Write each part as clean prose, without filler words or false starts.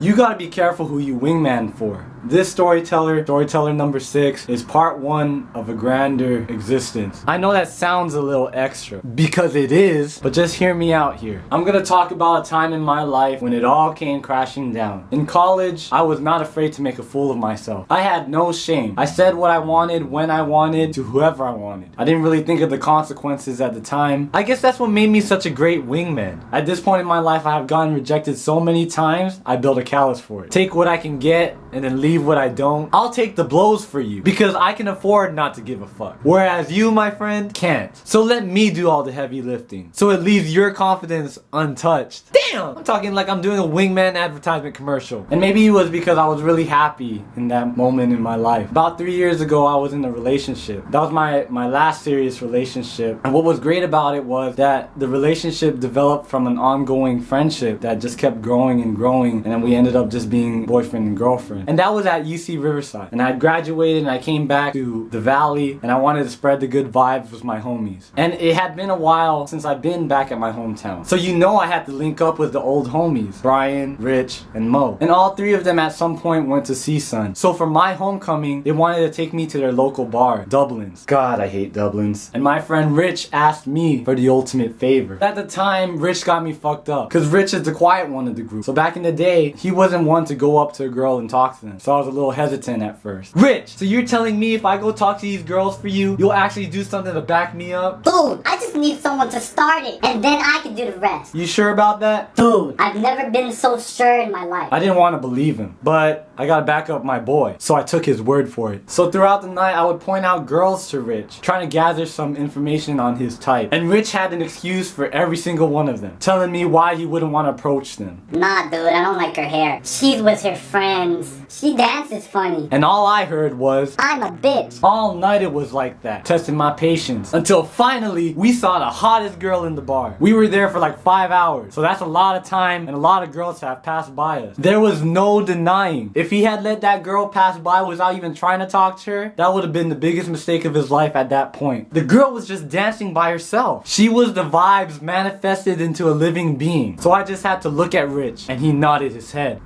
You gotta be careful who you wingman for. This storyteller number 6, is part 1 of a grander existence. I know that sounds a little extra, because it is, but just hear me out here. I'm gonna talk about a time in my life when it all came crashing down. In college, I was not afraid to make a fool of myself. I had no shame. I said what I wanted, when I wanted, to whoever I wanted. I didn't really think of the consequences at the time. I guess that's what made me such a great wingman. At this point in my life, I have gotten rejected so many times, I built a callus for it. Take what I can get, and then leave what I don't. I'll take the blows for you because I can afford not to give a fuck. Whereas you, my friend, can't. So let me do all the heavy lifting. So it leaves your confidence untouched. Damn! I'm talking like I'm doing a Wingman advertisement commercial. And maybe it was because I was really happy in that moment in my life. About 3 years ago, I was in a relationship. That was my last serious relationship. And what was great about it was that the relationship developed from an ongoing friendship that just kept growing and growing. And then we ended up just being boyfriend and girlfriend. And that was at UC Riverside. And I had graduated and I came back to the Valley and I wanted to spread the good vibes with my homies. And it had been a while since I'd been back at my hometown. So you know I had to link up with the old homies, Brian, Rich, and Mo. And all 3 of them at some point went to CSUN. So for my homecoming, they wanted to take me to their local bar, Dublin's. God, I hate Dublin's. And my friend Rich asked me for the ultimate favor. At the time, Rich got me fucked up. Cause Rich is the quiet one of the group. So back in the day, he wasn't one to go up to a girl and talk to them. So I was a little hesitant at first. Rich, so you're telling me if I go talk to these girls for you, you'll actually do something to back me up? Dude, I just need someone to start it, and then I can do the rest. You sure about that? Dude, I've never been so sure in my life. I didn't want to believe him, but I gotta back up my boy, so I took his word for it. So throughout the night, I would point out girls to Rich, trying to gather some information on his type. And Rich had an excuse for every single one of them, telling me why he wouldn't want to approach them. Nah, dude, I don't like her hair. She's with her friends. She dances funny. And all I heard was, I'm a bitch. all night it was like that, testing my patience. Until finally, we saw the hottest girl in the bar. We were there for like 5 hours, so that's a lot of time and a lot of girls have passed by us. There was no denying. If he had let that girl pass by without even trying to talk to her, that would have been the biggest mistake of his life at that point. The girl was just dancing by herself. She was the vibes manifested into a living being. So I just had to look at Rich, and he nodded his head.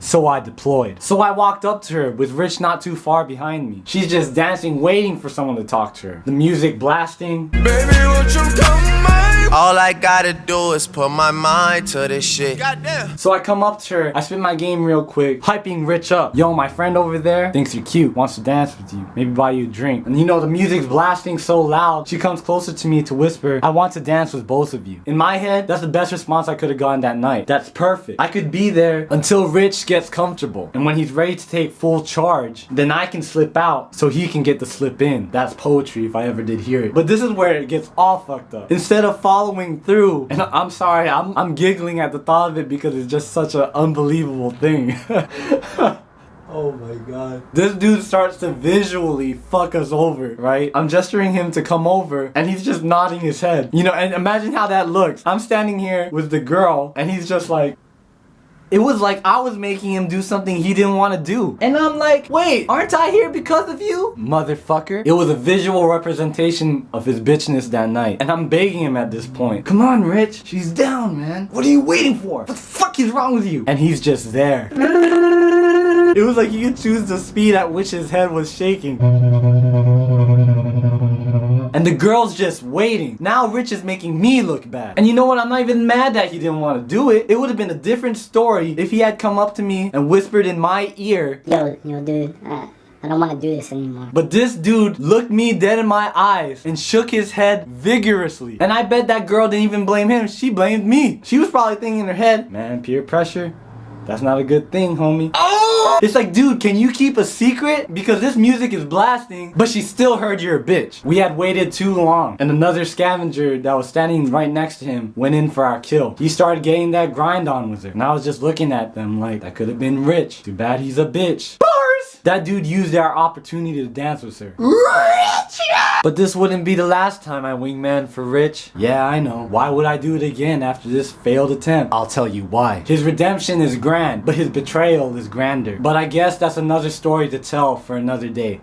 So I deployed. So I walked up to her with Rich not too far behind me. She's just dancing, waiting for someone to talk to her. The music blasting. Baby, won't you come, man? All I gotta do is put my mind to this shit. Goddamn. So I come up to her, I spit my game real quick, hyping Rich up. Yo, my friend over there thinks you're cute, wants to dance with you, maybe buy you a drink. And you know the music's blasting so loud, she comes closer to me to whisper, I want to dance with both of you. In my head, that's the best response I could have gotten that night. That's perfect. I could be there until Rich gets comfortable. And when he's ready to take full charge, then I can slip out so he can get the slip in. That's poetry if I ever did hear it. But this is where it gets all fucked up. Instead of following through, and I'm sorry, I'm giggling at the thought of it because it's just such an unbelievable thing. Oh my god. This dude starts to visually fuck us over, right? I'm gesturing him to come over and he's just nodding his head. You know, and imagine how that looks. I'm standing here with the girl and he's just like, it was like I was making him do something he didn't want to do. And I'm like, wait, aren't I here because of you? Motherfucker. It was a visual representation of his bitchness that night. And I'm begging him at this point. Come on, Rich. She's down, man. What are you waiting for? What the fuck is wrong with you? And he's just there. It was like he could choose the speed at which his head was shaking. And the girl's just waiting. Now Rich is making me look bad. And you know what? I'm not even mad that he didn't want to do it. It would have been a different story if he had come up to me and whispered in my ear, Yo, dude, I don't want to do this anymore. But this dude looked me dead in my eyes and shook his head vigorously. And I bet that girl didn't even blame him. She blamed me. She was probably thinking in her head, man, peer pressure, that's not a good thing, homie. Oh! It's like, dude, can you keep a secret? Because this music is blasting, but she still heard you're a bitch. We had waited too long, and another scavenger that was standing right next to him went in for our kill. He started getting that grind on with her, and I was just looking at them like, that could have been Rich. Too bad he's a bitch. Bars! That dude used our opportunity to dance with her. Rich! But this wouldn't be the last time I wingman for Rich. Yeah, I know. Why would I do it again after this failed attempt? I'll tell you why. His redemption is grand, but his betrayal is grander. But I guess that's another story to tell for another day.